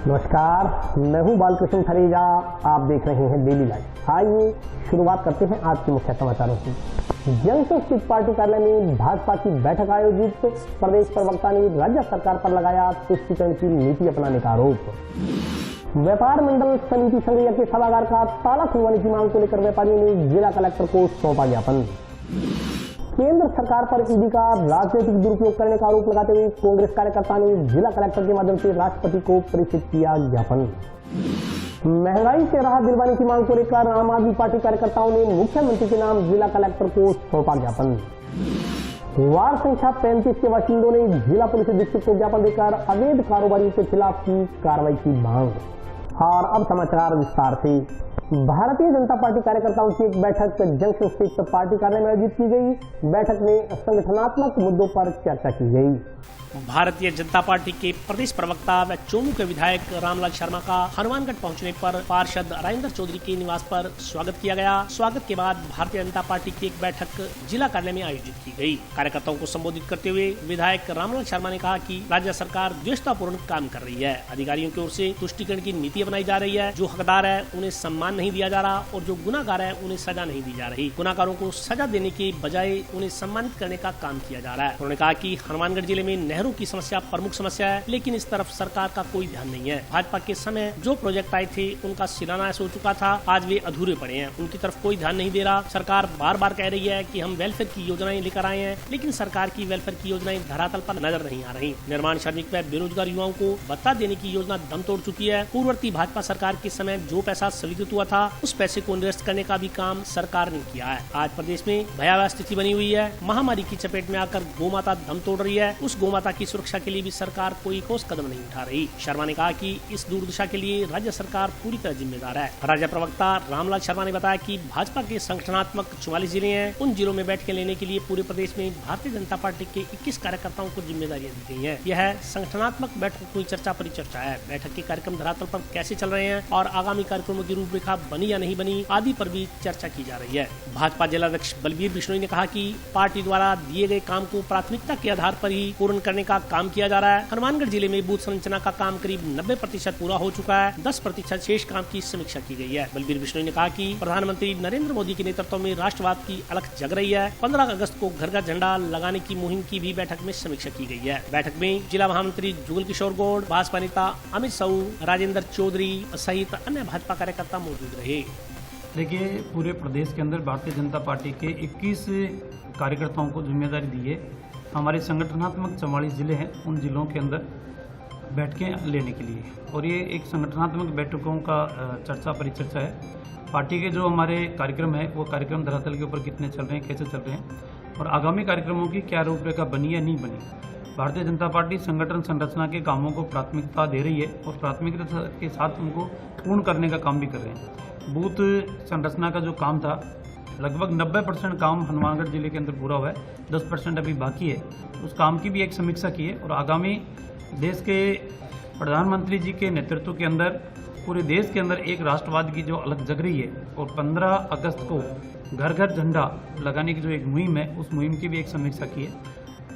नमस्कार, मैं हूं बालकृष्ण थरेजा। आप देख रहे हैं डेली लाइव। आइए शुरुआत करते हैं आज के मुख्य समाचारों की। जनशक्ति पार्टी कार्यालय में भाजपा की बैठक आयोजित। प्रदेश प्रवक्ता ने राज्य सरकार पर लगाया तुष्टीकरण की नीति अपनाने का आरोप। व्यापार मंडल समिति संघीय के सभागार का ताला खुलवाने की मांग को लेकर व्यापारियों ने जिला कलेक्टर को सौंपा ज्ञापन। केंद्र सरकार पर ईडी का राजनीतिक दुरुपयोग करने का आरोप लगाते हुए कांग्रेस कार्यकर्ता ने जिला कलेक्टर के माध्यम से राष्ट्रपति को प्रेषित किया ज्ञापन। महंगाई से राहत दिलवाने की मांग को लेकर आम आदमी पार्टी कार्यकर्ताओं ने मुख्यमंत्री के नाम जिला कलेक्टर को सौंपा ज्ञापन। वार्ड संख्या 35 के बाशिंदों ने जिला पुलिस अधीक्षक को ज्ञापन देकर अवैध कारोबारियों के खिलाफ की कार्रवाई की मांग। और अब समाचार विस्तार से। भारतीय जनता पार्टी कार्यकर्ताओं की एक बैठक जनशक्ति पार्टी कार्यालय में आयोजित की गई। बैठक में संगठनात्मक मुद्दों पर चर्चा की गई। भारतीय जनता पार्टी के प्रदेश प्रवक्ता व चोमू के विधायक रामलाल शर्मा का हनुमानगढ़ पहुंचने पर पार्षद राजेंद्र चौधरी के निवास पर स्वागत किया गया। स्वागत के बाद भारतीय जनता पार्टी की एक बैठक जिला कार्यालय में आयोजित की गई। कार्यकर्ताओं को संबोधित करते हुए विधायक रामलाल शर्मा ने कहा कि राज्य सरकार द्वेषतापूर्ण काम कर रही है। अधिकारियों की ओर से तुष्टीकरण की नीति अपनाई जा रही है। जो हकदार है उन्हें सम्मान नहीं दिया जा रहा और जो गुनाहगार है उन्हें सजा नहीं दी जा रही। गुनाहगारों को सजा देने के बजाय उन्हें सम्मानित करने का काम किया जा रहा है। उन्होंने कहा कि हनुमानगढ़ जिले में नहरों की समस्या प्रमुख समस्या है, लेकिन इस तरफ सरकार का कोई ध्यान नहीं है। भाजपा के समय जो प्रोजेक्ट आए थे उनका शिलान्यास हो चुका था, आज वे अधूरे पड़े हैं। उनकी तरफ कोई ध्यान नहीं दे रहा। सरकार बार बार कह रही है कि हम वेलफेयर की योजनाएं लेकर आए हैं, लेकिन सरकार की वेलफेयर की योजनाएं धरातल पर नजर नहीं आ रही। निर्माण श्रमिक व बेरोजगार युवाओं को भत्ता देने की योजना दम तोड़ चुकी है। पूर्ववर्ती भाजपा सरकार के समय जो पैसा स्वीकृत हुआ था उस पैसे को निरस्त करने का भी काम सरकार ने किया है। आज प्रदेश में भयावह स्थिति बनी हुई है। महामारी की चपेट में आकर गौमाता दम तोड़ रही है। उस गौमाता की सुरक्षा के लिए भी सरकार कोई ठोस कदम नहीं उठा रही। शर्मा ने कहा कि इस दुर्दशा के लिए राज्य सरकार पूरी तरह जिम्मेदार है। राज्य प्रवक्ता रामलाल शर्मा ने बताया कि भाजपा के संगठनात्मक 44 जिले हैं। उन जिलों में बैठकें लेने के लिए पूरे प्रदेश में भारतीय जनता पार्टी के 21 कार्यकर्ताओं को जिम्मेदारियां दी गई हैं। यह संगठनात्मक बैठक की चर्चा परिचर्चा है। बैठक के कार्यक्रम धरातल पर कैसे चल रहे हैं और आगामी कार्यक्रमों की रूपरेखा बनी या नहीं बनी आदि पर भी चर्चा की जा रही है। भाजपा जिलाध्यक्ष बलबीर बिश्नोई ने कहा कि पार्टी द्वारा दिए गए काम को प्राथमिकता के आधार पर ही पूर्ण करने का काम किया जा रहा है। हनुमानगढ़ जिले में बूथ संरचना का काम करीब 90% पूरा हो चुका है। 10% शेष काम की समीक्षा की गई है। बलबीर बिश्नोई ने कहा कि प्रधानमंत्री नरेंद्र मोदी के नेतृत्व में राष्ट्रवाद की अलख जग रही है। 15 अगस्त को घर घर झंडा लगाने की मुहिम की भी बैठक में समीक्षा की गई है। बैठक में जिला महामंत्री जुगल किशोर गौड़, भाजपा नेता अमित साहू, राजेंद्र चौधरी सहित अन्य भाजपा कार्यकर्ता मौजूद रहे। देखिए, पूरे प्रदेश के अंदर भारतीय जनता पार्टी के 21 कार्यकर्ताओं को जिम्मेदारी दी है। हमारे संगठनात्मक 44 जिले हैं, उन जिलों के अंदर बैठकें लेने के लिए, और ये एक संगठनात्मक बैठकों का चर्चा परिचर्चा है। पार्टी के जो हमारे कार्यक्रम है वो कार्यक्रम धरातल के ऊपर कितने चल रहे हैं, कैसे चल रहे हैं और आगामी कार्यक्रमों की क्या रूपरेखा बनी या नहीं बनी। भारतीय जनता पार्टी संगठन संरचना के कामों को प्राथमिकता दे रही है और प्राथमिकता के साथ उनको पूर्ण करने का काम भी कर रहे हैं। बूथ संरचना का जो काम था लगभग 90% काम हनुमानगढ़ जिले के अंदर पूरा हुआ है, 10% अभी बाकी है। उस काम की भी एक समीक्षा की है और आगामी देश के प्रधानमंत्री जी के नेतृत्व के अंदर पूरे देश के अंदर एक राष्ट्रवाद की जो अलग जग रही है और 15 अगस्त को घर घर झंडा लगाने की जो एक मुहिम है उस मुहिम की भी एक समीक्षा की है।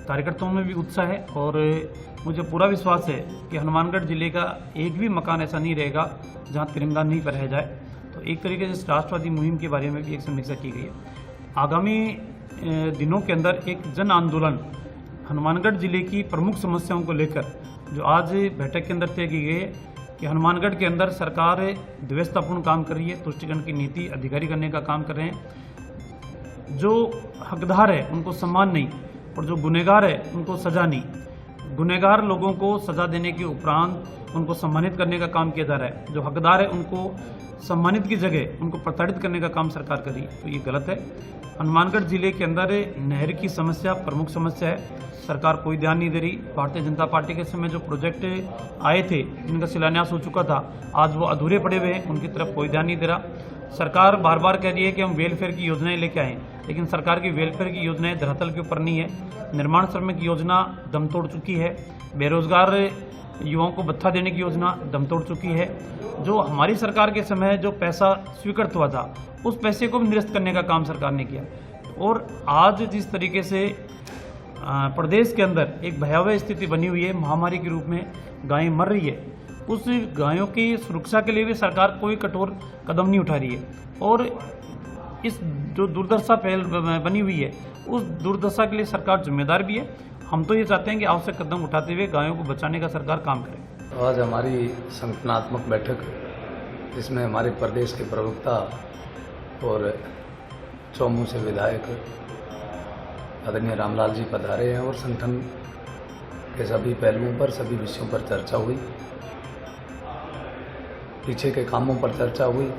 कार्यकर्ताओं में भी उत्साह है और मुझे पूरा विश्वास है कि हनुमानगढ़ जिले का एक भी मकान ऐसा नहीं रहेगा जहां तिरंगा नहीं फहराया जाए। तो एक तरीके से इस राष्ट्रवादी मुहिम के बारे में भी एक समीक्षा की गई है। आगामी दिनों के अंदर एक जन आंदोलन हनुमानगढ़ जिले की प्रमुख समस्याओं को लेकर जो आज बैठक के अंदर तय की गई है कि हनुमानगढ़ के अंदर सरकार द्वेषतापूर्ण काम कर रही है, तुष्टीकरण की नीति अधिकारी करने का काम कर रहे हैं। जो हकदार है उनको सम्मान नहीं और जो गुनहगार है उनको सजा नहीं। गुनहगार लोगों को सजा देने के उपरांत उनको सम्मानित करने का काम किया जा रहा है। जो हकदार है उनको सम्मानित की जगह उनको प्रताड़ित करने का काम सरकार कर रही है, तो ये गलत है। हनुमानगढ़ जिले के अंदर नहर की समस्या प्रमुख समस्या है, सरकार कोई ध्यान नहीं दे रही। भारतीय जनता पार्टी के समय जो प्रोजेक्ट आए थे जिनका शिलान्यास हो चुका था आज वो अधूरे पड़े हुए हैं, उनकी तरफ कोई ध्यान नहीं दे रहा। सरकार बार बार कह रही है कि हम वेलफेयर की योजनाएं लेके आए, लेकिन सरकार की वेलफेयर की योजनाएं धरातल के ऊपर नहीं है। निर्माण श्रमिक योजना दम तोड़ चुकी है, बेरोजगार युवाओं को भत्ता देने की योजना दम तोड़ चुकी है। जो हमारी सरकार के समय जो पैसा स्वीकृत हुआ था उस पैसे को भी निरस्त करने का काम सरकार ने किया। और आज जिस तरीके से प्रदेश के अंदर एक भयावह स्थिति बनी हुई है, महामारी के रूप में गायें मर रही है, उस गायों की सुरक्षा के लिए भी सरकार कोई कठोर कदम नहीं उठा रही है और इस जो दुर्दशा बनी हुई है उस दुर्दशा के लिए सरकार जिम्मेदार भी है। हम तो ये चाहते हैं कि आवश्यक कदम उठाते हुए गायों को बचाने का सरकार काम करे। आज हमारी संगठनात्मक बैठक जिसमें हमारे प्रदेश के प्रवक्ता और चौमू से विधायक आदरणीय रामलाल जी पधारे हैं और संगठन के सभी पहलुओं पर सभी विषयों पर चर्चा हुई। पीछे के कामों पर चर्चा हुई।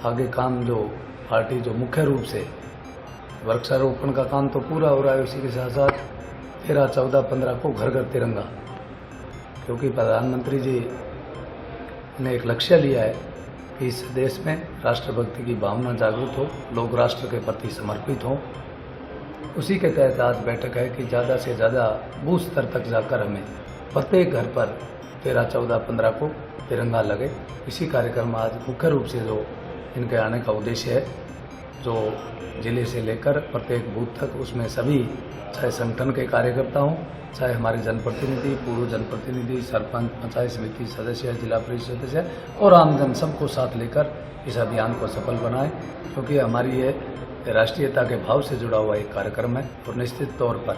आगे काम जो पार्टी जो मुख्य रूप से वृक्षारोपण का काम तो पूरा हो रहा है, उसी के साथ साथ 13, 14, 15 को घर घर तिरंगा, क्योंकि प्रधानमंत्री जी ने एक लक्ष्य लिया है कि इस देश में राष्ट्रभक्ति की भावना जागृत हो, लोग राष्ट्र के प्रति समर्पित हों। उसी के तहत आज बैठक है कि ज़्यादा से ज़्यादा बूथ स्तर तक जाकर हमें प्रत्येक घर पर 13, 14, 15 को तिरंगा लगे। इसी कार्यक्रम में आज मुख्य रूप से जो इनके आने का उद्देश्य है, जो जिले से लेकर प्रत्येक बूथ तक, उसमें सभी चाहे संगठन के कार्यकर्ता हों, चाहे हमारे जनप्रतिनिधि, पूर्व जनप्रतिनिधि, सरपंच, पंचायत समिति सदस्य, जिला परिषद सदस्य और आमजन सबको साथ लेकर इस अभियान को सफल बनाएं, क्योंकि हमारी ये राष्ट्रीयता के भाव से जुड़ा हुआ एक कार्यक्रम है और निश्चित तौर पर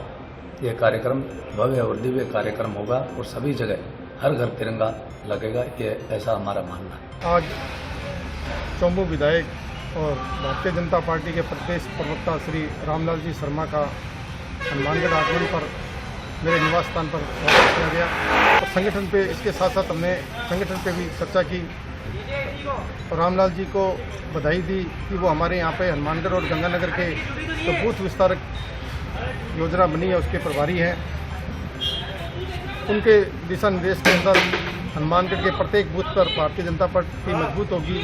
यह कार्यक्रम भव्य और दिव्य कार्यक्रम होगा और सभी जगह हर घर तिरंगा लगेगा, ये ऐसा हमारा मानना है। आज चौमू विधायक और भारतीय जनता पार्टी के प्रदेश प्रवक्ता श्री रामलाल जी शर्मा का हनुमानगढ़ आगमन पर मेरे निवास स्थान पर स्वागत किया गया और संगठन पे इसके साथ साथ हमने संगठन पे भी चर्चा की और रामलाल जी को बधाई दी कि वो हमारे यहाँ पे हनुमानगढ़ और गंगानगर के जो बूथ विस्तारक योजना बनी है उसके प्रभारी हैं। उनके दिशा निर्देश के अंदर हनुमानगढ़ के प्रत्येक बूथ पर भारतीय जनता पार्टी मजबूत होगी,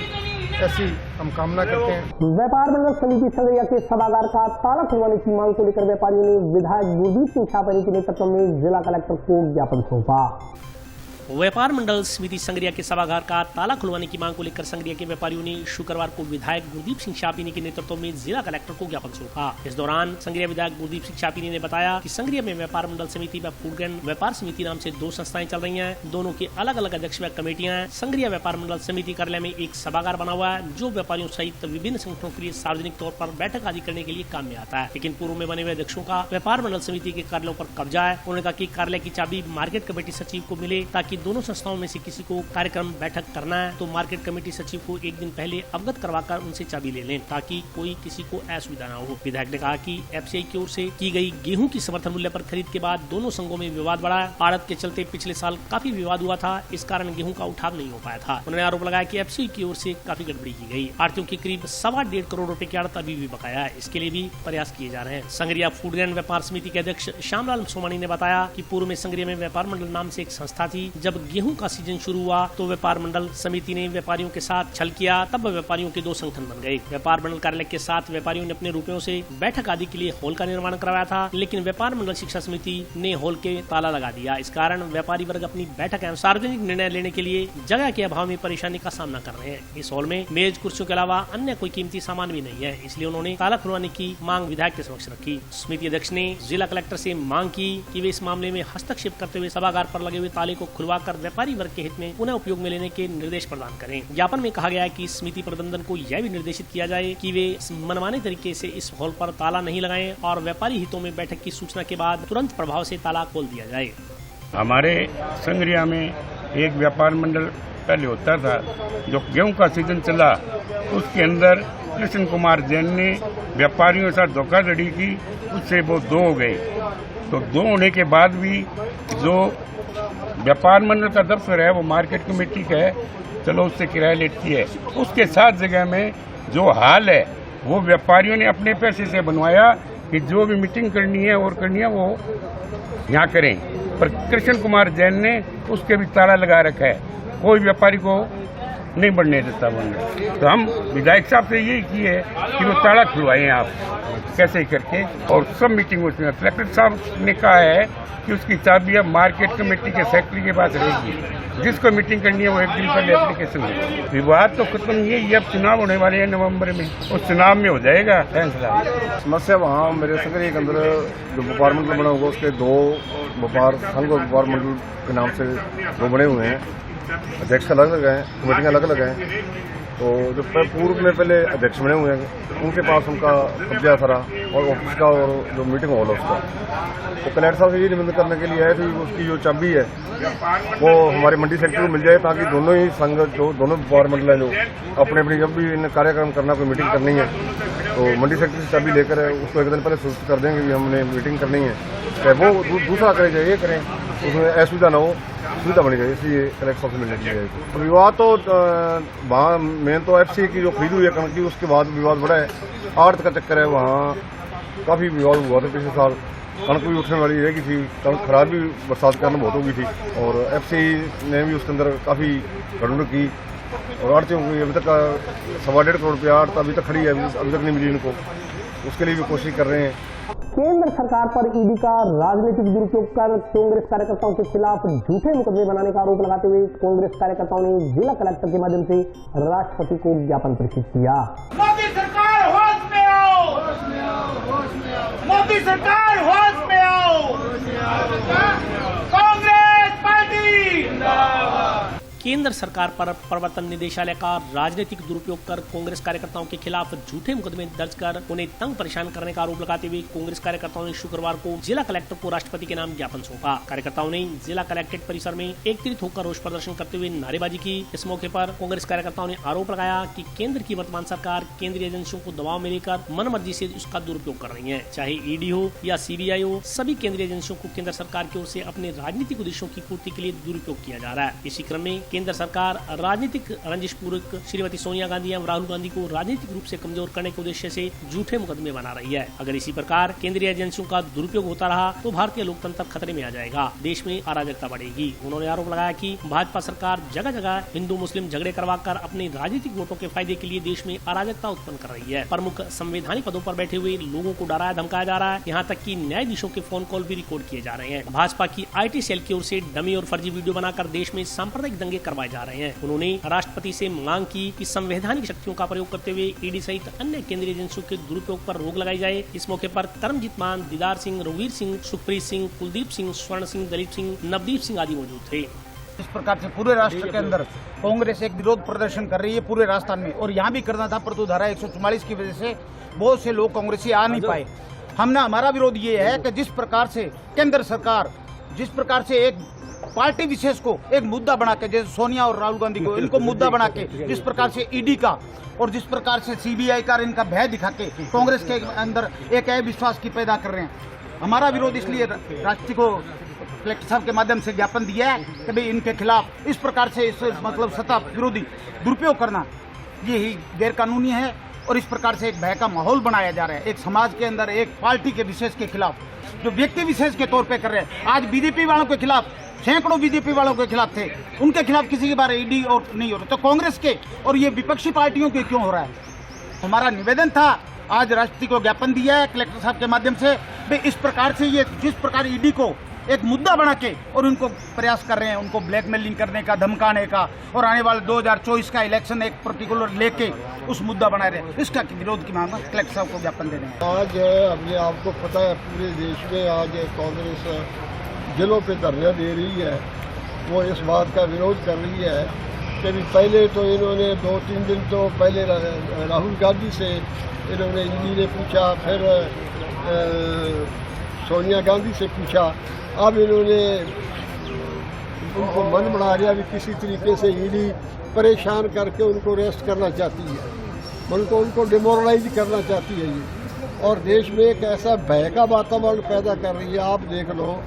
ऐसी हम कामना करते हैं। व्यापार मंडल समिति संग्रिया के सभागार का ताला खुलवाने की मांग को लेकर व्यापारियों ने विधायक गुरदीप सिंह छापरी के नेतृत्व में जिला कलेक्टर को ज्ञापन सौंपा। व्यापार मंडल समिति संग्रिया के सभागार का ताला खुलवाने की मांग को लेकर संग्रिया के व्यापारियों ने शुक्रवार को विधायक गुरदीप सिंह छापरी के नेतृत्व में जिला कलेक्टर को ज्ञापन सौंपा। इस दौरान संग्रिया विधायक गुरदीप सिंह छापरी ने बताया कि संग्रिया में व्यापार मंडल समिति व फूडग्रेन व्यापार समिति नाम से 2 संस्थाएं चल रही हैं। दोनों के अलग अलग अध्यक्ष व कमेटियां हैं। संग्रिया व्यापार मंडल समिति कार्यालय में एक सभागार बना हुआ है जो व्यापारियों सहित विभिन्न संगठनों के लिए सार्वजनिक तौर पर बैठक आदि करने के लिए काम में आता है, लेकिन पूर्व में बने हुए अध्यक्षों का व्यापार मंडल समिति के कार्यालयों पर कब्जा है। उन्होंने कहा कि कार्यालय की चाबी मार्केट कमेटी सचिव को मिले ताकि दोनों संस्थाओं में से किसी को कार्यक्रम बैठक करना है तो मार्केट कमेटी सचिव को एक दिन पहले अवगत करवाकर उनसे चाबी ले लें ताकि कोई किसी को असुविधा न हो। विधायक ने कहा कि एफसीआई की ओर से की गई गेहूं की समर्थन मूल्य पर खरीद के बाद दोनों संघों में विवाद बढ़ा। आड़त के चलते पिछले साल काफी विवाद हुआ था, इस कारण गेहूं का उठाव नहीं हो पाया था। उन्होंने आरोप लगाया कि एफसीआई की ओर से काफी गड़बड़ी की गई। आड़तियों की करीब 1.25 करोड़ रुपए की आड़त अभी भी बकाया है, इसके लिए भी प्रयास किए जा रहे हैं। संग्रिया फूडग्रेन व्यापार समिति के अध्यक्ष श्यामलाल सोमानी ने बताया कि पूर्व में संग्रिया में व्यापार मंडल नाम से एक संस्था थी। जब गेहूं का सीजन शुरू हुआ तो व्यापार मंडल समिति ने व्यापारियों के साथ छल किया, तब व्यापारियों के 2 संगठन बन गए। व्यापार मंडल कार्यालय के साथ व्यापारियों ने अपने रुपयों से बैठक आदि के लिए हॉल का निर्माण करवाया था, लेकिन व्यापार मंडल शिक्षा समिति ने हॉल के ताला लगा दिया। इस कारण व्यापारी वर्ग अपनी बैठक एवं सार्वजनिक निर्णय लेने के लिए जगह के अभाव में परेशानी का सामना कर रहे हैं। इस हॉल में मेज कुर्सियों के अलावा अन्य कोई कीमती सामान भी नहीं है, इसलिए उन्होंने ताला खुलवाने की मांग विधायक के समक्ष रखी। समिति अध्यक्ष ने जिला कलेक्टर से मांग की कि वे इस मामले में हस्तक्षेप करते हुए सभागार पर लगे हुए ताले को खुलवाकर व्यापारी वर्ग के हित में पुनः उपयोग में लेने के निर्देश प्रदान करें। ज्ञापन में कहा गया है कि समिति प्रबंधन को यह भी निर्देशित किया जाए कि वे मनमाने तरीके से इस हॉल पर ताला नहीं लगाएं और व्यापारी हितों में बैठक की सूचना के बाद तुरंत प्रभाव से ताला खोल दिया जाए। हमारे संग्रिया में एक व्यापार मंडल पहले होता था, जो गेहूं का सीजन चला उसके अंदर कृष्ण कुमार जैन ने व्यापारियों के साथ धोखाधड़ी की, उससे वो 2 हो गए। तो 2 होने के बाद भी जो व्यापार मंडल का दफ्तर है वो मार्केट कमेटी का है, चलो उससे किराया लेती है। उसके साथ जगह में जो हाल है वो व्यापारियों ने अपने पैसे से बनवाया कि जो भी मीटिंग करनी है और करनी है वो यहाँ करें, पर कृष्ण कुमार जैन ने उसके भी ताला लगा रखा है, कोई व्यापारी को नहीं बढ़ने देता। तो हम विधायक साहब से यही किए कि वो ताला खुलवाएं आप। कैसे करके, और सब मीटिंग उसमें कलेक्टर साहब ने कहा है कि उसकी चाबी अब मार्केट कमेटी के सेक्रेटरी के पास रहेगी। जिसको मीटिंग करनी है वो एक दिन पहले एप्लीकेशन दे। विवाद तो खत्म नहीं है, ये अब चुनाव होने वाले हैं नवंबर में, उस चुनाव में हो जाएगा फैसला। समस्या वहाँ मेरे संगरी के अंदर जो व्यापार मंडल बना हुआ उसके 2 व्यापार संघ और व्यापार मंडल के नाम से 2 बने हुए हैं। अध्यक्ष अलग अलग हैं, कमेटियाँ अलग अलग हैं। तो जो पूर्व में पहले अध्यक्ष बने हुए हैं उनके पास उनका कब्जा था और ऑफिस का और जो मीटिंग हॉल है उसका। तो कलेक्टर साहब से ये निवेदन करने के लिए आए थे उसकी जो चाबी है वो हमारे मंडी सेक्रेटरी को मिल जाए, ताकि दोनों ही संघ जो दोनों व्यापार मंडल हैं जो अपने अपनी जब भी इन कार्यक्रम करना, कोई मीटिंग करनी है तो मंडी सेक्रेटरी से चाबी लेकर उसको एक दिन पहले सूचित कर देंगे कि हमने मीटिंग करनी है। चाहे वो दूसरा करें चाहे ये करें, उसमें असुविधा ना हो, सुविधा बनी चाहिए, इसलिए कलेक्टर साहब से मिलने के लिए। विवाद तो वहाँ मेन तो FC की जो खरीद हुई है कणक की, उसके बाद विवाद बढ़ा है। आड़त का चक्कर है, वहाँ काफ़ी विवाद हुआ था पिछले साल। कणक भी उठने वाली रहेगी थी, कणक खराब भी बरसात के कारण बहुत हो गई थी और FC ने भी उसके अंदर काफ़ी गड़बड़ की और आड़तियों की अभी तक 1.25 करोड़ रुपया आड़त अभी तक खड़ी है, अभी तक नहीं मिली इनको, उसके लिए भी कोशिश कर रहे हैं। केंद्र सरकार पर ईडी का राजनीतिक दुरुपयोग कर कांग्रेस कार्यकर्ताओं के खिलाफ झूठे मुकदमे बनाने का आरोप लगाते हुए कांग्रेस कार्यकर्ताओं ने जिला कलेक्टर के माध्यम से राष्ट्रपति को ज्ञापन प्रेषित किया। मोदी सरकार होश में आओ, मोदी सरकार होश में आओ, कांग्रेस पार्टी केंद्र सरकार पर प्रवर्तन निदेशालय का राजनीतिक दुरुपयोग कर कांग्रेस कार्यकर्ताओं के खिलाफ झूठे मुकदमे दर्ज कर उन्हें तंग परेशान करने का आरोप लगाते हुए कांग्रेस कार्यकर्ताओं ने शुक्रवार को जिला कलेक्टर को राष्ट्रपति के नाम ज्ञापन सौंपा। कार्यकर्ताओं ने जिला कलेक्ट्रेट परिसर में एकत्रित होकर रोष प्रदर्शन करते हुए नारेबाजी की। इस मौके पर कांग्रेस कार्यकर्ताओं ने आरोप लगाया कि केंद्र की वर्तमान सरकार केंद्रीय एजेंसियों को दबाव में लेकर मनमर्जी से उसका दुरुपयोग कर रही है। चाहे ईडी हो या CBI हो, सभी केंद्रीय एजेंसियों को केंद्र सरकार की ओर से अपने राजनीतिक उद्देश्यों की पूर्ति के लिए दुरुपयोग किया जा रहा है। इसी क्रम में केंद्र सरकार राजनीतिक रंजिश पूर्वक श्रीमती सोनिया गांधी एवं राहुल गांधी को राजनीतिक रूप से कमजोर करने के उद्देश्य से झूठे मुकदमे बना रही है। अगर इसी प्रकार केंद्रीय एजेंसियों का दुरुपयोग होता रहा तो भारतीय लोकतंत्र खतरे में आ जाएगा, देश में अराजकता बढ़ेगी। उन्होंने आरोप लगाया कि भाजपा सरकार जगह जगह हिंदू मुस्लिम झगड़े करवाकर अपने राजनीतिक वोटों के फायदे के लिए देश में अराजकता उत्पन्न कर रही है। प्रमुख संवैधानिक पदों पर बैठे हुए लोगों को डराया धमकाया जा रहा है, यहाँ तक कि न्यायाधीशों के फोन कॉल भी रिकॉर्ड किए जा रहे हैं। भाजपा की IT सेल की ओर से डमी और फर्जी वीडियो बनाकर देश में सांप्रदायिक दंगे करवाए जा रहे हैं। उन्होंने राष्ट्रपति से मांग की कि संवैधानिक शक्तियों का प्रयोग करते हुए ईडी सहित अन्य केंद्रीय एजेंसियों के दुरुपयोग पर रोक लगाई जाए। इस मौके पर करमजीत मान, दीदार सिंह, रघुवीर सिंह, सुखप्रीत सिंह, कुलदीप सिंह, स्वर्ण सिंह, दलीप सिंह, नवदीप सिंह आदि मौजूद थे। इस प्रकार से पूरे राष्ट्र के अंदर कांग्रेस एक विरोध प्रदर्शन कर रही है पूरे राजस्थान में, और यहाँ भी करना था, परंतु धारा 144 की वजह से बहुत से लोग कांग्रेसी आ नहीं पाए। हमारा विरोध ये है कि जिस प्रकार से केंद्र सरकार जिस प्रकार से एक पार्टी विशेष को एक मुद्दा बना के, जैसे सोनिया और राहुल गांधी को इनको मुद्दा बना के, जिस प्रकार से ईडी का और जिस प्रकार से CBI का इनका भय दिखा के कांग्रेस के अंदर एक अविश्वास की पैदा कर रहे हैं। हमारा विरोध इसलिए राष्ट्रपति को कलेक्टर साहब के माध्यम से ज्ञापन दिया है कि भाई इनके खिलाफ इस प्रकार से इस मतलब सत्ता विरोधी दुरुपयोग करना ये ही गैर कानूनी है और इस प्रकार से एक भय का माहौल बनाया जा रहा है एक समाज के अंदर, एक पार्टी के विशेष के खिलाफ, जो व्यक्ति विशेष के तौर पे कर रहे हैं। आज BJP वालों के खिलाफ सैकड़ों BJP वालों के खिलाफ थे, उनके खिलाफ किसी के बारे ईडी और नहीं हो रहा, तो कांग्रेस के और ये विपक्षी पार्टियों के क्यों हो रहा है? हमारा निवेदन था, आज राष्ट्रपति को ज्ञापन दिया है कलेक्टर साहब के माध्यम से, इस प्रकार से ये जिस प्रकार ईडी को एक मुद्दा बना के और उनको प्रयास कर रहे हैं, उनको ब्लैकमेलिंग करने का, धमकाने का, और आने वाले 2024 का इलेक्शन एक पर्टिकुलर लेके उस मुद्दा बना रहे हैं, इसका विरोध की मांग कलेक्टर साहब को ज्ञापन दे रहे हैं। आज अपने आपको पता है पूरे देश में आज कांग्रेस जिलों पे धरना दे रही है, वो इस बात का विरोध कर रही है कि पहले तो इन्होंने 2-3 दिन तो पहले राहुल गांधी से इन्होंने ईडी ने पूछा, फिर सोनिया गांधी से पूछा, अब इन्होंने उनको मन बना लिया कि किसी तरीके से ईडी परेशान करके उनको अरेस्ट करना चाहती है, उनको डिमोरलाइज करना चाहती है ये, और देश में एक ऐसा भय का वातावरण पैदा कर रही है। आप देख लो,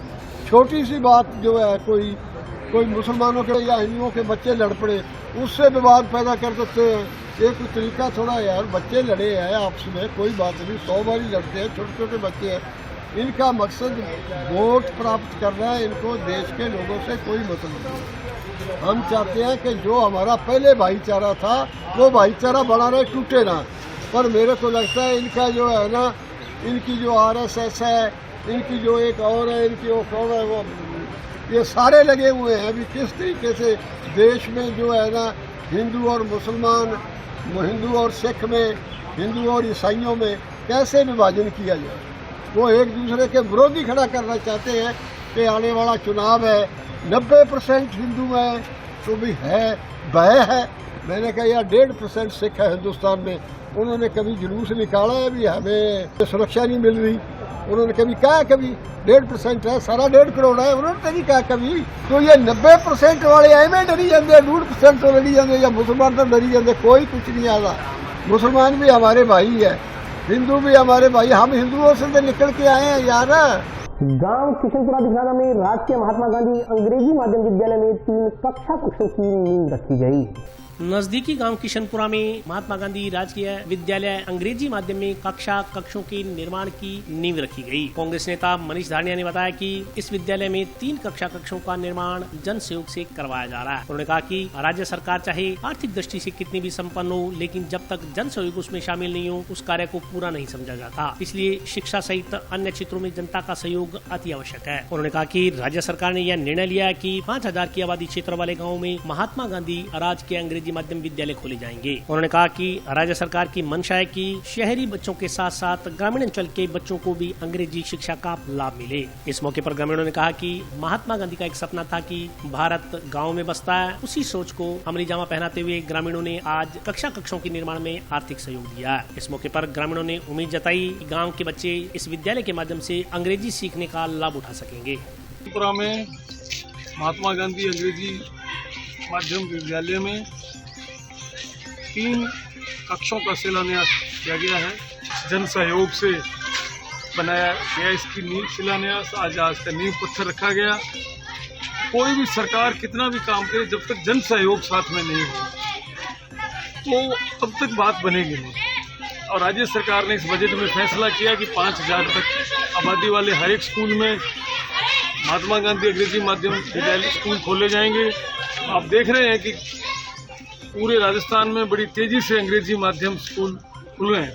छोटी सी बात जो है, कोई मुसलमानों के या हिंदुओं के बच्चे लड़ पड़े, उससे विवाद पैदा कर सकते हैं। ये कोई तरीका थोड़ा है यार, बच्चे लड़े हैं आपस में, कोई बात नहीं, 100 बार ही लड़ते हैं, छोटे छोटे बच्चे हैं, इनका मकसद वोट प्राप्त करना है, इनको देश के लोगों से कोई मतलब नहीं। हम चाहते हैं कि जो हमारा पहले भाईचारा था वो भाईचारा बना रहे, टूटे ना। पर मेरे को लगता है इनका जो है ना, इनकी जो RSS है, इनकी जो एक और है, इनकी वो कौन है वो, ये सारे लगे हुए हैं। अभी किस तरीके से देश में जो है ना हिंदू और मुसलमान, हिंदू और सिख में, हिंदू और ईसाइयों में कैसे विभाजन किया जाए। वो एक दूसरे के विरोधी खड़ा करना चाहते हैं कि आने वाला चुनाव है 90% हिंदू है तो भी है भय है। मैंने कहा यार 1.5% सिख है हिंदुस्तान में, उन्होंने कभी जुलूस निकाला है भी हमें सुरक्षा नहीं मिल रही, उन्होंने कभी कहा कभी 1.5% है, सारा 1.5 करोड़ है, उन्होंने तो नहीं कहा कभी। तो ये 90% वाले एवं डरी जाते, 1.5% तो डरी जाते या मुसलमान तो डरी जाते, कोई कुछ नहीं आता। मुसलमान भी हमारे भाई है, हिंदू भी हमारे भाई, हम हिंदुओं से तो निकल के आए हैं यार। गांव किशनपुरा दिखराना में राजकीय महात्मा गांधी अंग्रेजी माध्यम विद्यालय में 3 कक्षों की नींव रखी गई। नजदीकी गांव किशनपुरा में महात्मा गांधी राजकीय विद्यालय अंग्रेजी माध्यम में कक्षों के निर्माण की नींव रखी गई। कांग्रेस नेता मनीष धारणिया ने बताया कि इस विद्यालय में 3 कक्षों का निर्माण जन सहयोग से करवाया जा रहा है। उन्होंने कहा कि राज्य सरकार चाहे आर्थिक दृष्टि से कितनी भी संपन्न हो, लेकिन जब तक जन सहयोग उसमें शामिल नहीं हो उस कार्य को पूरा नहीं समझा जाता। इसलिए शिक्षा सहित अन्य क्षेत्रों में जनता का सहयोग अति आवश्यक है। उन्होंने कहा कि राज्य सरकार ने यह निर्णय लिया है कि 5000 की आबादी क्षेत्र वाले गाँव में महात्मा गांधी राजकीय अंग्रेजी माध्यम विद्यालय खोले जाएंगे। उन्होंने कहा कि राज्य सरकार की मंशा है कि शहरी बच्चों के साथ साथ ग्रामीण अंचल के बच्चों को भी अंग्रेजी शिक्षा का लाभ मिले। इस मौके पर ग्रामीणों ने कहा कि महात्मा गांधी का एक सपना था कि भारत गाँव में बसता है। उसी सोच को अमली जामा पहनाते हुए ग्रामीणों ने आज कक्षों के निर्माण में आर्थिक सहयोग दिया। इस मौके पर ग्रामीणों ने उम्मीद जताई कि गाँव के बच्चे इस विद्यालय के माध्यम से अंग्रेजी सीखने का लाभ उठा सकेंगे। त्रिपुरा में महात्मा गांधी अंग्रेजी माध्यम विद्यालय में 3 कक्षों का शिलान्यास किया गया है। जन सहयोग से बनाया गया इसकी शिलान्यास आज का नींव पत्थर रखा गया। कोई भी सरकार कितना भी काम करे, जब तक जन सहयोग साथ में नहीं हो तो तब तक बात बनेगी नहीं। और राज्य सरकार ने इस बजट में फैसला किया कि 5000 तक आबादी वाले हर एक स्कूल में महात्मा गांधी अंग्रेजी माध्यम विद्यालय स्कूल खोले जाएंगे। आप देख रहे हैं कि पूरे राजस्थान में बड़ी तेजी से अंग्रेजी माध्यम स्कूल खुले हैं।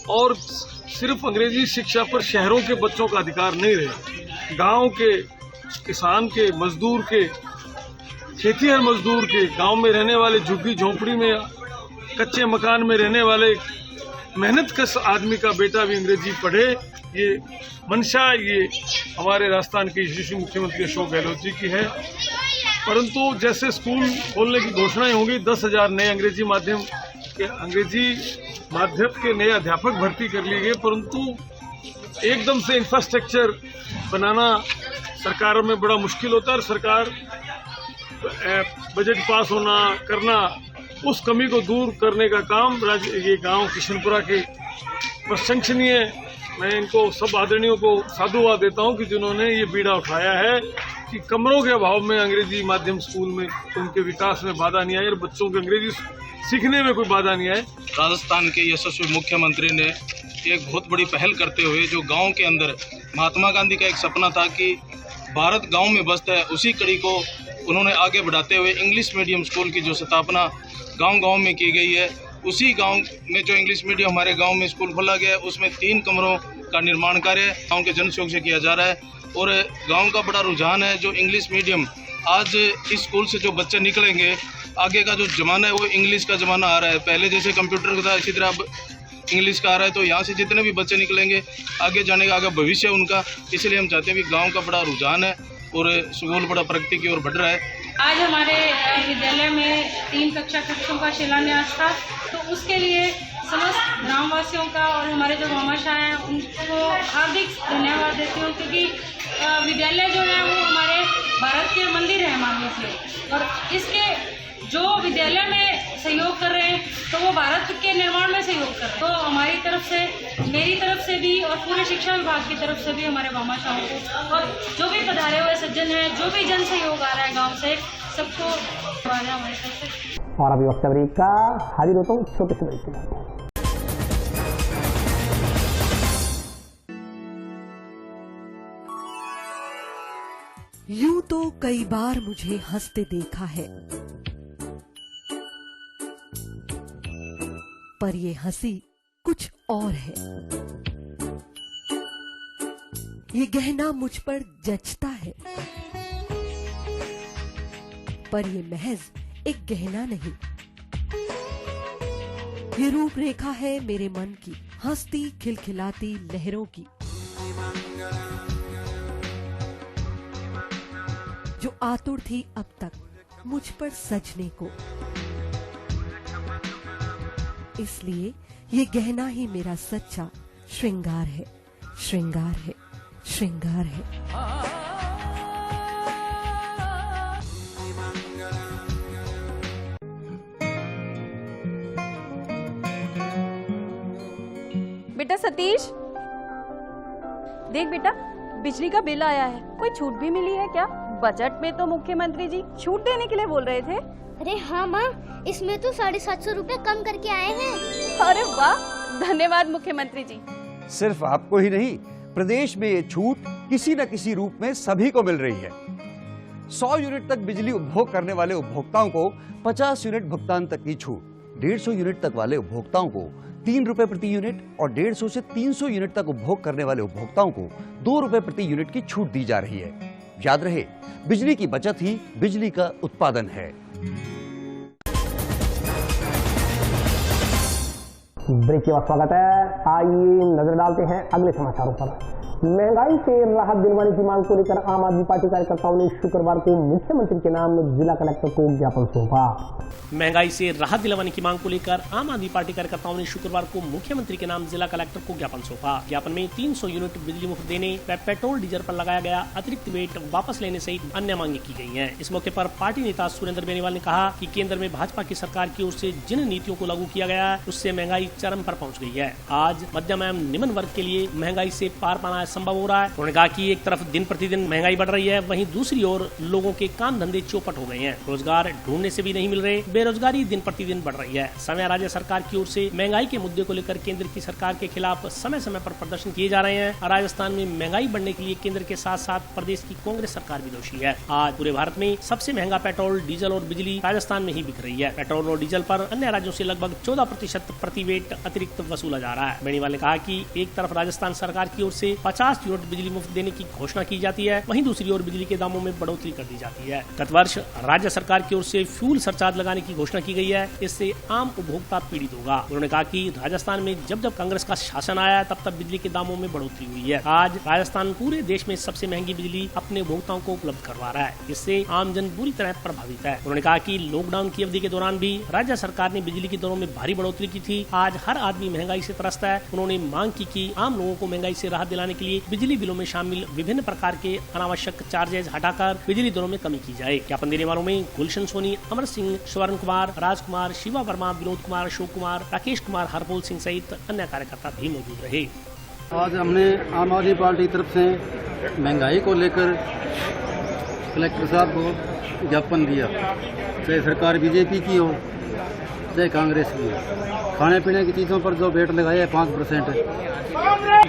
और सिर्फ अंग्रेजी शिक्षा पर शहरों के बच्चों का अधिकार नहीं रहे, गांव के किसान के, मजदूर के, खेतीहर मजदूर के, गांव में रहने वाले, झुग्गी झोंपड़ी में कच्चे मकान में रहने वाले मेहनत कश आदमी का बेटा भी अंग्रेजी पढ़े। ये मंशा ये हमारे राजस्थान के यशस्वी मुख्यमंत्री अशोक गहलोत जी की है। परंतु जैसे स्कूल खोलने की घोषणाएं होंगी, 10,000 नए अंग्रेजी माध्यम के नए अध्यापक भर्ती कर लिए गए, परंतु एकदम से इंफ्रास्ट्रक्चर बनाना सरकारों में बड़ा मुश्किल होता है। और सरकार बजट पास होना करना, उस कमी को दूर करने का काम ये गांव किशनपुरा के प्रशंसनीय, मैं इनको सब आदरणियों को साधुवाद देता हूं कि जिन्होंने ये बीड़ा उठाया है कि कमरों के अभाव में अंग्रेजी माध्यम स्कूल में उनके विकास में बाधा नहीं आई और बच्चों के अंग्रेजी सीखने में कोई बाधा नहीं आई। राजस्थान के यशस्वी मुख्यमंत्री ने एक बहुत बड़ी पहल करते हुए, जो गांव के अंदर महात्मा गांधी का एक सपना था कि भारत गांव में बसता है, उसी कड़ी को उन्होंने आगे बढ़ाते हुए इंग्लिश मीडियम स्कूल की जो स्थापना गांव-गांव में की गई है, उसी गांव में जो इंग्लिश मीडियम हमारे गांव में स्कूल खोला गया है, उसमें 3 कमरों का निर्माण कार्य गांव के जन सहयोग से किया जा रहा है। और गांव का बड़ा रुझान है जो इंग्लिश मीडियम, आज इस स्कूल से जो बच्चे निकलेंगे, आगे का जो ज़माना है वो इंग्लिश का ज़माना आ रहा है। पहले जैसे कंप्यूटर का था, इसी तरह अब इंग्लिश का आ रहा है। तो यहाँ से जितने भी बच्चे निकलेंगे, आगे जाने का आगे भविष्य उनका, इसलिए हम चाहते हैं कि गाँव का बड़ा रुझान है और स्कूल बड़ा प्रगति की ओर बढ़ रहा है। आज हमारे विद्यालय में 3 कक्षों का शिलान्यास था, तो उसके लिए समस्त ग्रामवासियों का और हमारे जो मामाशाह हैं उनको हार्दिक धन्यवाद देती हूँ, क्योंकि विद्यालय जो है वो हमारे भारत के मंदिर है मानने से, और इसके जो विद्यालय में सहयोग कर रहे हैं तो वो भारत के निर्माण में सहयोग कर रहे हैं। तो हमारी तरफ से, मेरी तरफ से भी और पूरे शिक्षा विभाग की तरफ से भी हमारे मामाशाहों को और जो भी पधारे हुए सज्जन हैं, जो भी जन सहयोग आ रहा है गाँव से, सबको हमारी तरफ से। और अभी वक्त का हाजिर होता हूँ छोटे से ब्रेक के बाद। यूं तो कई बार मुझे हंसते देखा है, पर ये हंसी कुछ और है। ये गहना मुझ पर जचता है, पर ये महज एक गहना नहीं, ये रूपरेखा है मेरे मन की, हंसती खिलखिलाती लहरों की, जो आतुर थी अब तक मुझ पर सजने को। इसलिए ये गहना ही मेरा सच्चा श्रृंगार है, श्रृंगार है, श्रृंगार है। बेटा सतीश, देख बेटा, बिजली का बिल आया है, कोई छूट भी मिली है क्या? बजट में तो मुख्यमंत्री जी छूट देने के लिए बोल रहे थे। अरे हाँ माँ, इसमें तो 750 रुपए कम करके आए हैं। अरे वाह, धन्यवाद मुख्यमंत्री जी। सिर्फ आपको ही नहीं, प्रदेश में ये छूट किसी न किसी रूप में सभी को मिल रही है। 100 यूनिट तक बिजली उपभोग करने वाले उपभोक्ताओं को 50 यूनिट भुगतान तक की छूट, 150 यूनिट तक वाले उपभोक्ताओं को 3 रुपए प्रति यूनिट और 150 से 300 यूनिट तक उपभोग करने वाले उपभोक्ताओं को 2 रुपए प्रति यूनिट की छूट दी जा रही है। याद रहे, बिजली की बचत ही बिजली का उत्पादन है। ब्रेक के बाद स्वागत है। आइए नजर डालते हैं अगले समाचारों पर। महंगाई से राहत दिलवाने की मांग को लेकर आम आदमी पार्टी कार्यकर्ताओं ने शुक्रवार को मुख्यमंत्री के नाम जिला कलेक्टर को ज्ञापन सौंपा। महंगाई से राहत दिलवाने की मांग को लेकर आम आदमी पार्टी कार्यकर्ताओं ने शुक्रवार को मुख्यमंत्री के नाम जिला कलेक्टर को ज्ञापन सौंपा। ज्ञापन में 300 यूनिट बिजली मुफ्त देने व पेट्रोल डीजल पर लगाया गया अतिरिक्त वेट वापस लेने सहित अन्य मांगे की गई हैं। इस मौके पर पार्टी नेता सुरेंद्र बेनीवाल ने कहा कि केंद्र में भाजपा की सरकार की ओर से जिन नीतियों को लागू किया गया है, उससे महंगाई चरम पर पहुँच गई है। आज मध्यम एवं निम्न वर्ग के लिए महंगाई से पार पाना संभव हो रहा है। उन्होंने कहा कि एक तरफ दिन प्रतिदिन महंगाई बढ़ रही है, वहीं दूसरी ओर लोगों के काम धंधे चौपट हो गए हैं, रोजगार ढूंढने से भी नहीं मिल रहे, बेरोजगारी दिन प्रतिदिन बढ़ रही है। समय राज्य सरकार की ओर से महंगाई के मुद्दे को लेकर केंद्र की सरकार के खिलाफ समय समय पर प्रदर्शन किए जा रहे हैं। राजस्थान में महंगाई बढ़ने के लिए केंद्र के साथ साथ प्रदेश की कांग्रेस सरकार भी दोषी है। आज पूरे भारत में सबसे महंगा पेट्रोल, डीजल और बिजली राजस्थान में ही बिक रही है। पेट्रोल और डीजल पर अन्य राज्यों से लगभग 14% प्रति वेट अतिरिक्त वसूला जा रहा है। बेनीवाल ने कहा कि एक तरफ राजस्थान सरकार की ओर से 50 यूनिट बिजली मुफ्त देने की घोषणा की जाती है, वहीं दूसरी ओर बिजली के दामों में बढ़ोतरी कर दी जाती है। गत वर्ष राज्य सरकार की ओर से फ्यूल सरचार्ज लगाने की घोषणा की गई है, इससे आम उपभोक्ता पीड़ित होगा। उन्होंने कहा कि राजस्थान में जब जब कांग्रेस का शासन आया तब तब बिजली के दामों में बढ़ोतरी हुई है। आज राजस्थान पूरे देश में सबसे महंगी बिजली अपने उपभोक्ताओं को उपलब्ध करवा रहा है, इससे आमजन बुरी तरह प्रभावित है। उन्होंने कहा कि लॉकडाउन की अवधि के दौरान भी राज्य सरकार ने बिजली की दरों में भारी बढ़ोतरी की थी। आज हर आदमी महंगाई से त्रस्त है। उन्होंने मांग की कि आम लोगों को महंगाई से राहत दिलाने के लिए बिजली बिलों में शामिल विभिन्न प्रकार के अनावश्यक चार्जेज हटाकर बिजली दरों में कमी की जाए। ज्ञापन देने वालों में गुलशन सोनी, अमर सिंह, स्वर्ण कुमार, राजकुमार, शिवा वर्मा, विनोद कुमार, अशोक कुमार, राकेश कुमार, हरपोल सिंह सहित अन्य कार्यकर्ता भी मौजूद रहे। आज हमने आम आदमी पार्टी की तरफ से महंगाई को लेकर कलेक्टर साहब को ज्ञापन दिया, चाहे सरकार बीजेपी की हो चाहे कांग्रेस की हो। खाने पीने की चीज़ों पर जो वेट लगाया है 5%,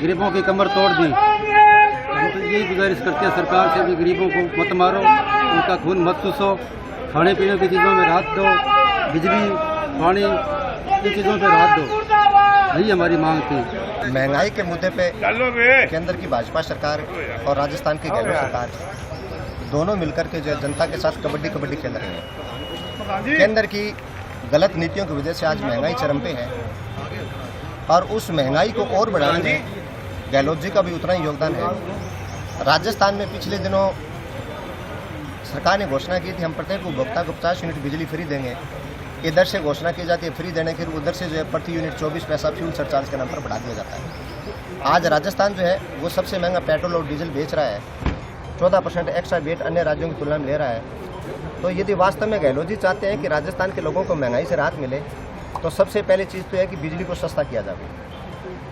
गरीबों की कमर तोड़ दी। हम तो यही गुजारिश करते हैं सरकार से भी, गरीबों को मत मारो, उनका खून मत चूसो, खाने पीने की चीज़ों में राहत दो, बिजली पानी इन चीज़ों पर राहत दो, यही हमारी मांग थी। महंगाई के मुद्दे पे केंद्र की भाजपा सरकार और राजस्थान की गहलोत सरकार दोनों मिलकर के जो जनता के साथ कबड्डी खेल रहे हैं। केंद्र की गलत नीतियों की वजह से आज महंगाई चरम पे है और उस महंगाई को और बढ़ाने में गहलोत जी का भी उतना ही योगदान है। राजस्थान में पिछले दिनों सरकार ने घोषणा की थी हम प्रत्येक उपभोक्ता को 50 यूनिट बिजली फ्री देंगे। इधर से घोषणा की जाती है फ्री देने के, उधर से जो है प्रति यूनिट 24 पैसा फ्यूल सरचार्ज के नाम पर बढ़ा दिया जाता है। आज राजस्थान जो है वो सबसे महंगा पेट्रोल और डीजल बेच रहा है, 14% एक्स्ट्रा वेट अन्य राज्यों की तुलना में ले रहा है। तो यदि वास्तव में गहलोत जी चाहते हैं कि राजस्थान के लोगों को महंगाई से राहत मिले तो सबसे पहले चीज़ तो है कि बिजली को सस्ता किया जाए।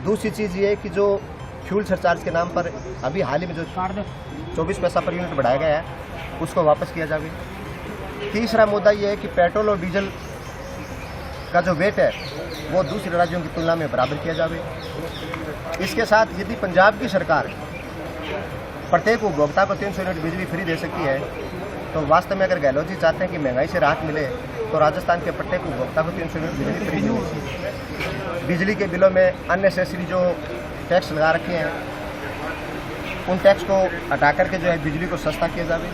दूसरी चीज़ ये है कि जो फ्यूल सरचार्ज के नाम पर अभी हाल ही में जो 24 पैसा पर यूनिट बढ़ाया गया है उसको वापस किया जाए। तीसरा मुद्दा ये है कि पेट्रोल और डीजल का जो वेट है वो दूसरे राज्यों की तुलना में बराबर किया जाए। इसके साथ यदि पंजाब की सरकार प्रत्येक उपभोक्ता को 300 यूनिट बिजली फ्री दे सकती है तो वास्तव में अगर गहलोत जी चाहते हैं कि महंगाई से राहत मिले तो राजस्थान के प्रत्येक उपभोक्ता को 300 यूनिट बिजली फ्री मिलनी चाहिए। बिजली के बिलों में अननेसेसरी जो टैक्स लगा रखे हैं उन टैक्स को हटा करके जो है बिजली को सस्ता किया जाए।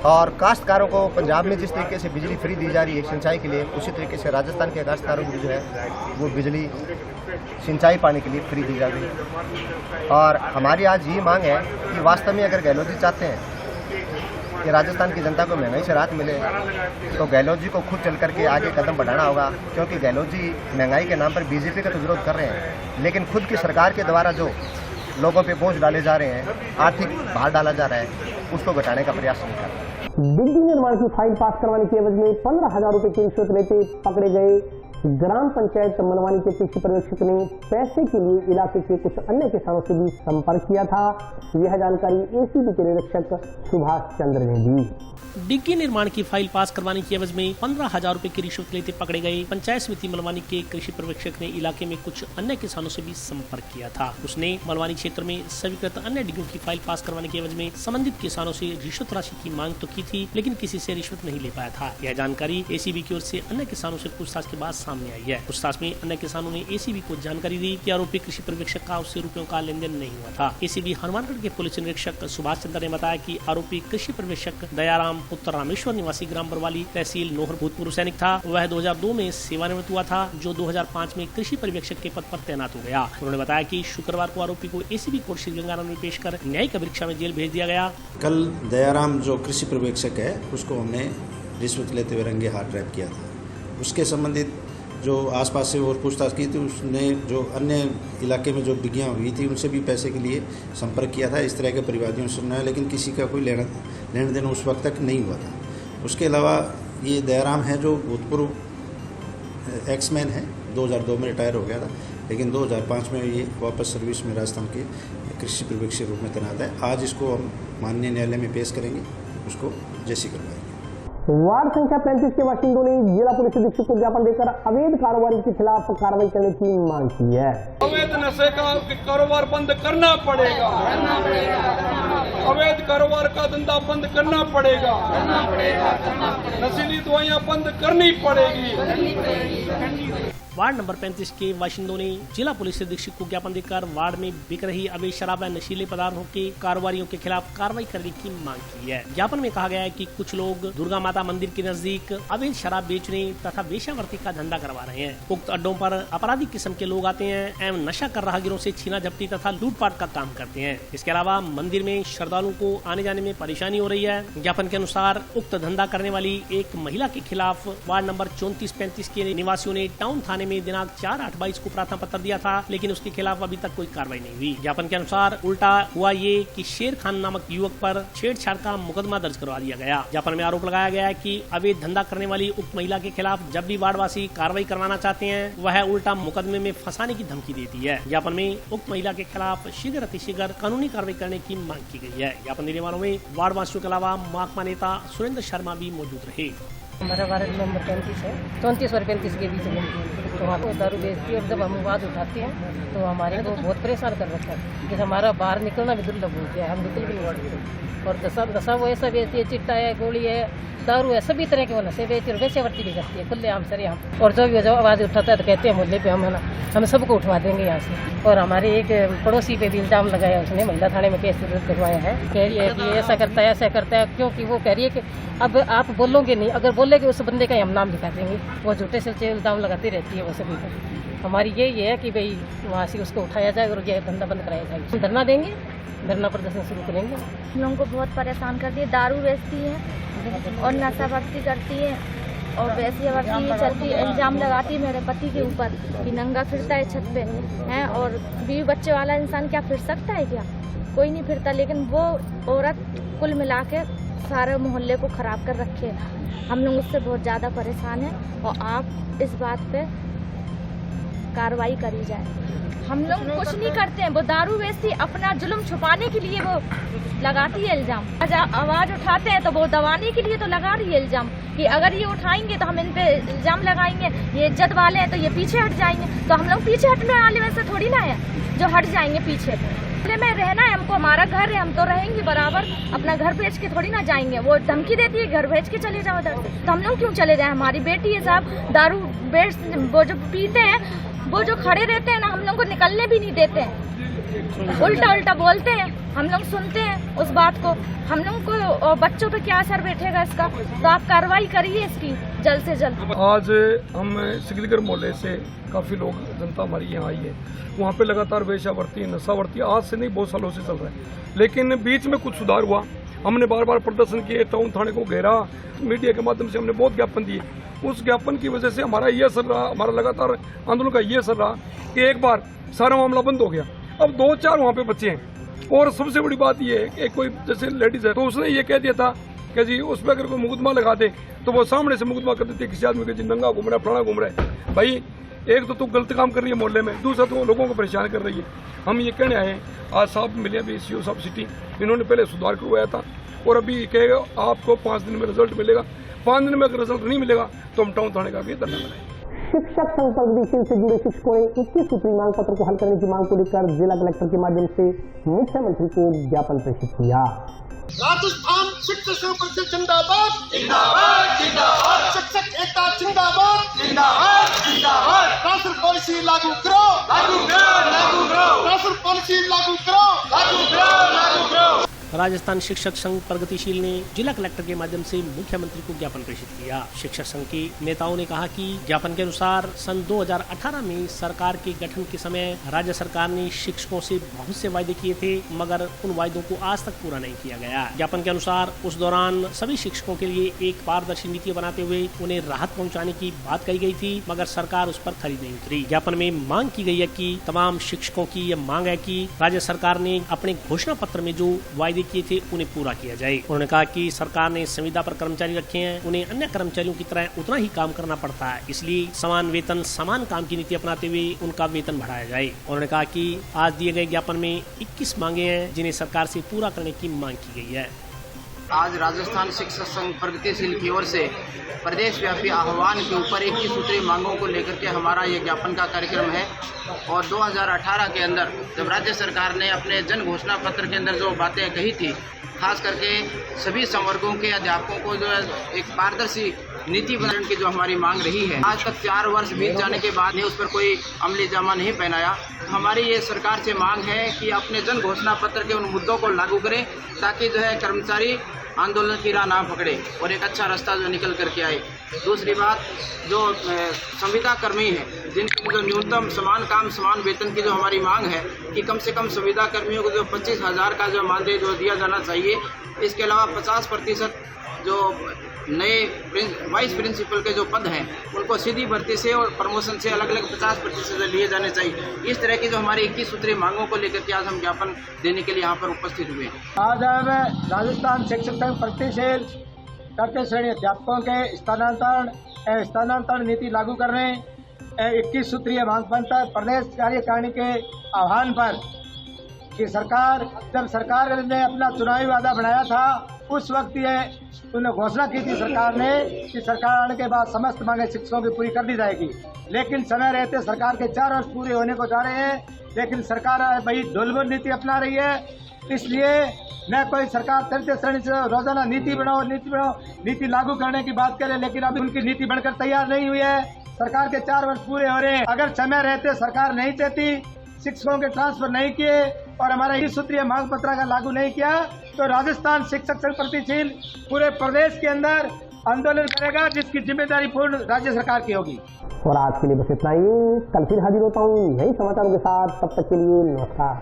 और काश्तकारों को पंजाब में जिस तरीके से बिजली फ्री दी जा रही है सिंचाई के लिए, उसी तरीके से राजस्थान के काश्तकारों को जो है वो बिजली सिंचाई पाने के लिए फ्री दी जाए। और हमारी आज ये मांग है कि वास्तव में अगर गहलोत जी चाहते हैं कि राजस्थान की जनता को महंगाई से राहत मिले, तो गहलोत जी को खुद चल करके आगे कदम बढ़ाना होगा। क्योंकि गहलोत जी महंगाई के नाम पर बीजेपी का तो विरोध कर रहे हैं, लेकिन खुद की सरकार के द्वारा जो लोगों पे बोझ डाले जा रहे हैं, आर्थिक भार डाला जा रहा है, उसको घटाने का प्रयास नहीं कर रहे। डिग्गी निर्माण की फाइल पास करवाने की एवज में 15,000 रुपए की रिश्वत लेते पकड़े गए ग्राम पंचायत मनवानी के कृषि पर्यवेक्षक ने पैसे के लिए इलाके के कुछ अन्य किसानों से भी संपर्क किया था। यह जानकारी एसीबी के निरीक्षक सुभाष चंद्र ने दी। डिग्गी निर्माण की फाइल पास करवाने की एवज में 15,000 रुपए की रिश्वत लेते पकड़े गए पंचायत समिति मलवानी के कृषि पर्यवेक्षक ने इलाके में कुछ अन्य किसानों से भी संपर्क किया था। उसने मलवानी क्षेत्र में स्वीकृत अन्य डिग्गियों की फाइल पास करवाने की एवज में संबंधित किसानों से रिश्वत राशि की मांग तो की थी, लेकिन किसी से रिश्वत नहीं ले पाया था। यह जानकारी एसीबी की ओर से अन्य किसानों से पूछताछ के बाद सामने आई है। पूछताछ में अन्य किसानों ने एसीबी को जानकारी दी कि आरोपी कृषि पर्यवेक्षक का उससे रुपयों का लेन देन नहीं हुआ था। एसीबी हनुमानगढ़ के पुलिस निरीक्षक सुभाष चंद्र ने बताया कि आरोपी कृषि पर्यवेक्षक दयाराम पुत्र रामेश्वर निवासी ग्राम बरवाली तहसील नोहर भूतपूर्व सैनिक था। वह 2002 में सेवानिवृत्त हुआ था, जो 2005 में कृषि पर्यवेक्षक के पद पर तैनात हो गया। उन्होंने बताया कि शुक्रवार को आरोपी को एसीबी कोर्ट श्रीगंगानगर में पेश कर न्यायिक परीक्षा में जेल भेज दिया गया। कल दयाराम जो कृषि पर्यवेक्षक है, उसको हमने रिश्वत लेते हुए रंगे हाथ ट्रैप किया था। उसके संबंधित जो आसपास से और पूछताछ की थी, उसने जो अन्य इलाके में जो डिग्गियाँ हुई थी उनसे भी पैसे के लिए संपर्क किया था। इस तरह के परिवादियों से सुना है, लेकिन किसी का कोई लेन देन उस वक्त तक नहीं हुआ था। उसके अलावा ये दयाराम है जो भूतपूर्व एक्समैन है, 2002 में रिटायर हो गया था, लेकिन 2005 में ये वापस सर्विस में राजस्थान के कृषि पर्यवेक्षक के रूप में तैनात है। आज इसको हम माननीय न्यायालय में पेश करेंगे, उसको जैसी करवाएंगे। वार्ड संख्या 35 के बाशिंदों ने जिला पुलिस अधीक्षक को ज्ञापन देकर अवैध कारोबारी के खिलाफ कार्रवाई करने की मांग की है। अवैध नशे का कारोबार बंद करना पड़ेगा, अवैध कारोबार का धंधा बंद करना पड़ेगा, नशीली दवाइयाँ बंद करनी पड़ेगी। वार्ड नंबर 35 के बाशिंदों ने जिला पुलिस अधीक्षक को ज्ञापन देकर वार्ड में बिक रही अवैध शराब व नशीले पदार्थों के कारोबारियों के खिलाफ कार्रवाई करने की मांग की है। ज्ञापन में कहा गया है कि कुछ लोग दुर्गा माता मंदिर के नजदीक अवैध शराब बेचने तथा वेश्यावृत्ति का धंधा करवा रहे हैं। उक्त अड्डों पर आपराधिक किस्म के लोग आते हैं एवं नशा कर राहगीरों से छीना झपटी तथा लूटपाट का काम करते हैं। इसके अलावा मंदिर में श्रद्धालुओं को आने जाने में परेशानी हो रही है। ज्ञापन के अनुसार उक्त धंधा करने वाली एक महिला के खिलाफ वार्ड नंबर 34-35 के निवासियों ने टाउन थाने में दिनांक 4/8/22 को प्रार्थना पत्र दिया था, लेकिन उसके खिलाफ अभी तक कोई कार्रवाई नहीं हुई। ज्ञापन के अनुसार उल्टा हुआ ये कि शेर खान नामक युवक पर छेड़छाड़ का मुकदमा दर्ज करवा दिया गया। ज्ञापन में आरोप लगाया गया है कि अवैध धंधा करने वाली उक्त महिला के खिलाफ जब भी वार्डवासी कार्रवाई करवाना चाहते हैं, वह उल्टा मुकदमे में फंसाने की धमकी देती है। ज्ञापन में उक्त महिला के खिलाफ शीघ्र अतिशीघ्र कानूनी कार्रवाई करने की मांग की गई है। ज्ञापन देने वालों में वार्डवासियों के अलावा महकमा नेता सुरेंद्र शर्मा भी मौजूद रहे। हमारा वार्ड नंबर 35 है, 34 और 35 के बीच में, तो वहाँ पर दारू बेचती है और जब हम आवाज़ उठाते हैं तो हमारे को बहुत परेशान कर रखा है कि हमारा बाहर निकलना भी दुर्लभ हो गया, हम निकल भी नहीं सकते। और नशा वो ऐसा बेचती है, चिट्टा है, गोली है, दारू है, सभी तरह के वो नशे बेचती है और वेश्यावृत्ति भी करती है खुले आम सर यहाँ। और जो आवाज़ उठाता है तो कहते हैं मोहल्ले पे हम सबको उठवा देंगे यहाँ से। और हमारे एक पड़ोसी पे भी इल्जाम लगाया, उसने महिला थाने में केस करवाया है, कह रही है कि ऐसा करता है, क्योंकि वो कह रही है कि अब आप बोलोगे नहीं, अगर बोलेगे उस बंदे का हम नाम लिखा देंगे। वो झूठे से इल्जाम लगाती रहती है वो सभी पर। हमारी यही है कि भाई वहाँ से उसको उठाया जाए और यह धंधा बंद कराया जाए। हम धरना देंगे, धरना प्रदर्शन शुरू करेंगे। हम लोगों को बहुत परेशान करती है, दारू बेचती है और नशाभर्ती करती है और वेश्यावृत्ति चलती है। इल्जाम लगाती है मेरे पति के ऊपर कि नंगा फिरता है छत पे है, और बीवी बच्चे वाला इंसान क्या फिर सकता है क्या? कोई नहीं फिरता, लेकिन वो औरत कुल मिला के सारे मोहल्ले को खराब कर रखे। हम लोग उससे बहुत ज़्यादा परेशान हैं और आप इस बात पे कार्रवाई करी जाए। हम लोग कुछ नहीं करते हैं, वो दारू बेचती अपना जुल्म छुपाने के लिए वो लगाती है इल्जाम। आवाज़ उठाते हैं तो वो दबाने के लिए तो लगा रही है इल्जाम कि अगर ये उठाएंगे तो हम इन पे इल्जाम लगाएंगे, ये इज्जत वाले हैं तो ये पीछे हट जाएंगे। तो हम लोग पीछे हटने वाले वैसे थोड़ी ना है जो हट जाएंगे पीछे। में रहना है हमको, हमारा घर है, हम तो रहेंगे बराबर, अपना घर बेच के थोड़ी ना जाएंगे। वो धमकी देती है घर बेच के चले जाओ उधर से, तो हम लोग क्यों चले जाए? हमारी बेटी है साहब, दारू बेच वो जो पीते हैं, वो जो खड़े रहते हैं ना, हम लोग को निकलने भी नहीं देते हैं। उल्टा उल्टा बोलते हैं, हम लोग सुनते हैं उस बात को। हम लोग को बच्चों पे क्या असर बैठेगा इसका, तो आप कार्रवाई करिए इसकी जल्द से जल्द। आज हम सिकलीगढ़ मोहल्ले से काफ़ी लोग, जनता हमारी यहाँ आई है, वहाँ पे लगातार वेश्यावृत्ति, नशावृत्ति आज से नहीं बहुत सालों से चल रहा है, लेकिन बीच में कुछ सुधार हुआ। हमने बार बार प्रदर्शन किए, टाउन थाने को घेरा, मीडिया के माध्यम से हमने बहुत ज्ञापन दिए। उस ज्ञापन की वजह से हमारा ये असर रहा, हमारा लगातार आंदोलन का ये असर रहा कि एक बार सारा मामला बंद हो गया। अब 2-4 वहाँ पे बच्चे हैं, और सबसे बड़ी बात ये है कि कोई जैसे लेडीज है तो उसने ये कह दिया था कि जी उस पर अगर कोई मुकदमा लगा दे तो वो सामने से मुकदमा कर देती है किसी आदमी के, जी नंगा घूम रहा है, फलाना घूम रहा है। भाई एक तो तू गलत काम कर रही है मोहल्ले में, दूसरा तो लोगों को परेशान कर रही है। हम ये कहने आए हैं, आज साहब मिले अभी सीओ साहब सिटी, इन्होंने पहले सुधार करवाया था और अभी कहेगा आपको 5 दिन में रिजल्ट मिलेगा। 5 दिन में अगर रिजल्ट नहीं मिलेगा तो हम टाउन थाने का भी धरना लगाएंगे। शिक्षक संघ प्रगतिशील से जुड़े शिक्षकों ने 21 सूत्री मांग पत्र को हल करने की मांग को लेकर जिला कलेक्टर के माध्यम से मुख्यमंत्री को ज्ञापन प्रेषित किया। राजस्थान शिक्षक संघ परिषद जिंदाबाद जिंदाबाद जिंदाबाद, शिक्षक एकता जिंदाबाद जिंदाबाद जिंदाबाद, ट्रांसफर पॉलिसी लागू करो लागू करो लागू करो, ट्रांसफर पॉलिसी लागू करो लागू करो लागू करो। राजस्थान शिक्षक संघ प्रगतिशील ने जिला कलेक्टर के माध्यम से मुख्यमंत्री को ज्ञापन प्रेषित किया। शिक्षक संघ के नेताओं ने कहा कि ज्ञापन के अनुसार सन 2018 में सरकार के गठन के समय राज्य सरकार ने शिक्षकों से बहुत से वायदे किए थे, मगर उन वायदों को आज तक पूरा नहीं किया गया। ज्ञापन के अनुसार उस दौरान सभी शिक्षकों के लिए एक पारदर्शी नीति बनाते हुए उन्हें राहत पहुँचाने की बात कही गई थी, मगर सरकार उस पर खरी नहीं उतरी। ज्ञापन में मांग की गई है कि तमाम शिक्षकों की यह मांग है कि राज्य सरकार ने अपने घोषणा पत्र में जो वायदे किए थे उन्हें पूरा किया जाए। उन्होंने कहा कि सरकार ने संविदा पर कर्मचारी रखे हैं, उन्हें अन्य कर्मचारियों की तरह उतना ही काम करना पड़ता है, इसलिए समान वेतन समान काम की नीति अपनाते हुए उनका वेतन बढ़ाया जाए। उन्होंने कहा कि आज दिए गए ज्ञापन में 21 मांगे हैं जिन्हें सरकार से पूरा करने की मांग की गई है। आज राजस्थान शिक्षक संघ प्रगतिशील की ओर से प्रदेश व्यापी आह्वान के ऊपर 21 सूत्री मांगों को लेकर के हमारा ये ज्ञापन का कार्यक्रम है। और 2018 के अंदर जब राज्य सरकार ने अपने जन घोषणा पत्र के अंदर जो बातें कही थी, खास करके सभी संवर्गों के अध्यापकों को जो एक पारदर्शी नीति बनाने की जो हमारी मांग रही है, आज तक 4 वर्ष बीत जाने के बाद ने उस पर कोई अमली जामा नहीं पहनाया। हमारी ये सरकार से मांग है कि अपने जन घोषणा पत्र के उन मुद्दों को लागू करें ताकि जो है कर्मचारी आंदोलन की राह ना पकड़े और एक अच्छा रास्ता जो निकल करके आए। दूसरी बात, जो संविदा कर्मी हैं जिनकी जो न्यूनतम समान काम समान वेतन की जो हमारी मांग है कि कम से कम संविदा कर्मियों को जो 25,000 का जो मानदेय जो दिया जाना चाहिए, इसके अलावा 50% जो नए वाइस प्रिंसिपल के जो पद हैं उनको सीधी भर्ती से और प्रमोशन से अलग अलग 50% लिए जाने चाहिए। इस तरह की जो हमारी 21 सूत्री मांगों को लेकर के आज हम ज्ञापन देने के लिए यहाँ पर उपस्थित हुए हैं। आज हम राजस्थान शिक्षक संघ प्रगतिशील तृतीय श्रेणी अध्यापकों के स्थानांतरण नीति लागू करने 21 सूत्रीय मांग पत्र प्रदेश कार्यकारिणी के आह्वान पर कि जब सरकार ने अपना चुनावी वादा बनाया था उस वक्त ये उन्हें घोषणा की थी सरकार ने कि सरकार आने के बाद समस्त मांगे शिक्षकों की पूरी कर दी जाएगी, लेकिन समय रहते सरकार के 4 वर्ष पूरे होने को जा रहे हैं, लेकिन सरकार भाई ढोलमुल नीति अपना रही है। इसलिए न कोई सरकार तृतीय श्रेणी से रोजाना नीति बनाओ नीति लागू करने की बात करे, लेकिन अभी उनकी नीति बनकर तैयार नहीं हुई है। सरकार के 4 वर्ष पूरे हो रहे हैं, अगर समय रहते सरकार नहीं चाहती, शिक्षकों के ट्रांसफर नहीं किए और हमारा 21 सूत्रीय मांग पत्र का लागू नहीं किया तो राजस्थान शिक्षक संघ प्रगतिशील पूरे प्रदेश के अंदर आंदोलन करेगा, जिसकी जिम्मेदारी पूर्ण राज्य सरकार की होगी। और आज के लिए बस इतना ही, कल फिर हाजिर होता हूँ नए समाचारों के साथ, तब तक के लिए नमस्कार।